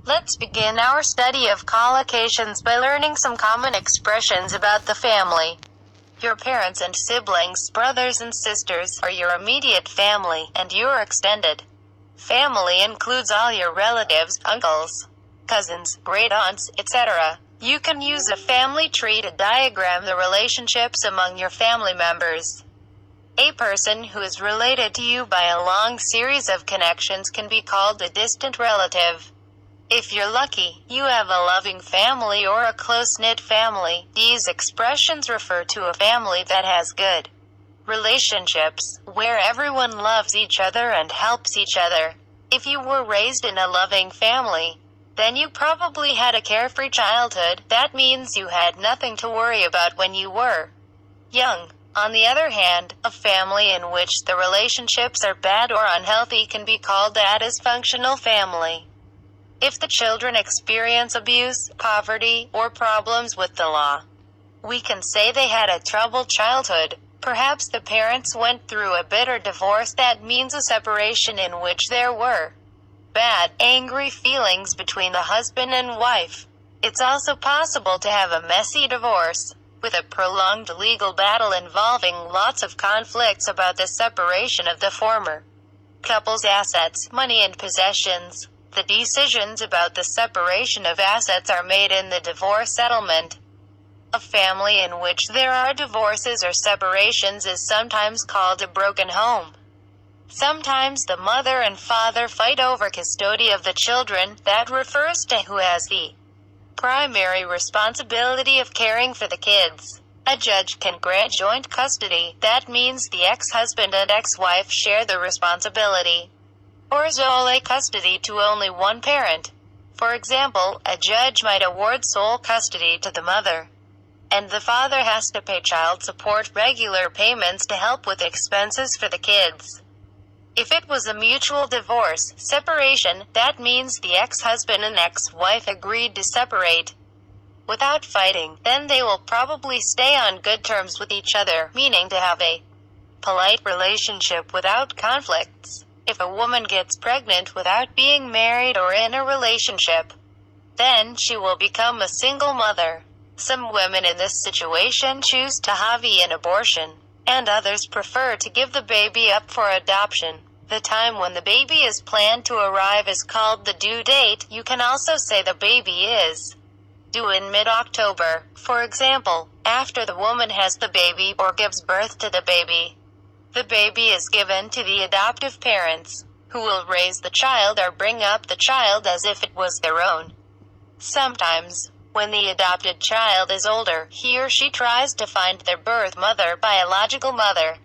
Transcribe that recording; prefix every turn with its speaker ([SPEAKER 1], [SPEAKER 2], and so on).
[SPEAKER 1] Let's begin our study of collocations by learning some common expressions about the family. Your parents and siblings, brothers and sisters, are your immediate family, and your extended family includes all your relatives, uncles, cousins, great-aunts, etc. You can use a family tree to diagram the relationships among your family members. A person who is related to you by a long series of connections can be called a distant relative. If you're lucky, you have a loving family or a close-knit family. These expressions refer to a family that has good relationships, where everyone loves each other and helps each other. If you were raised in a loving family, then you probably had a carefree childhood. That means you had nothing to worry about when you were young. On the other hand, a family in which the relationships are bad or unhealthy can be called a dysfunctional family. If the children experience abuse, poverty, or problems with the law, we can say they had a troubled childhood. Perhaps the parents went through a bitter divorce. That means a separation in which there were bad, angry feelings between the husband and wife. It's also possible to have a messy divorce, with a prolonged legal battle involving lots of conflicts about the separation of the former couple's assets, money and possessions. The decisions about the separation of assets are made in the divorce settlement. A family in which there are divorces or separations is sometimes called a broken home. Sometimes the mother and father fight over custody of the children. That refers to who has the primary responsibility of caring for the kids. A judge can grant joint custody. That means the ex-husband and ex-wife share the responsibility, or sole custody to only one parent. For example, a judge might award sole custody to the mother, and the father has to pay child support, regular payments to help with expenses for the kids. If it was a mutual divorce, separation, that means the ex-husband and ex-wife agreed to separate without fighting. Then they will probably stay on good terms with each other, meaning to have a polite relationship without conflicts. If a woman gets pregnant without being married or in a relationship, then she will become a single mother. Some women in this situation choose to have an abortion, and others prefer to give the baby up for adoption. The time when the baby is planned to arrive is called the due date. You can also say the baby is due in mid-October. For example, after the woman has the baby or gives birth to the baby is given to the adoptive parents, who will raise the child or bring up the child as if it was their own. Sometimes, when the adopted child is older, he or she tries to find their birth mother, biological mother.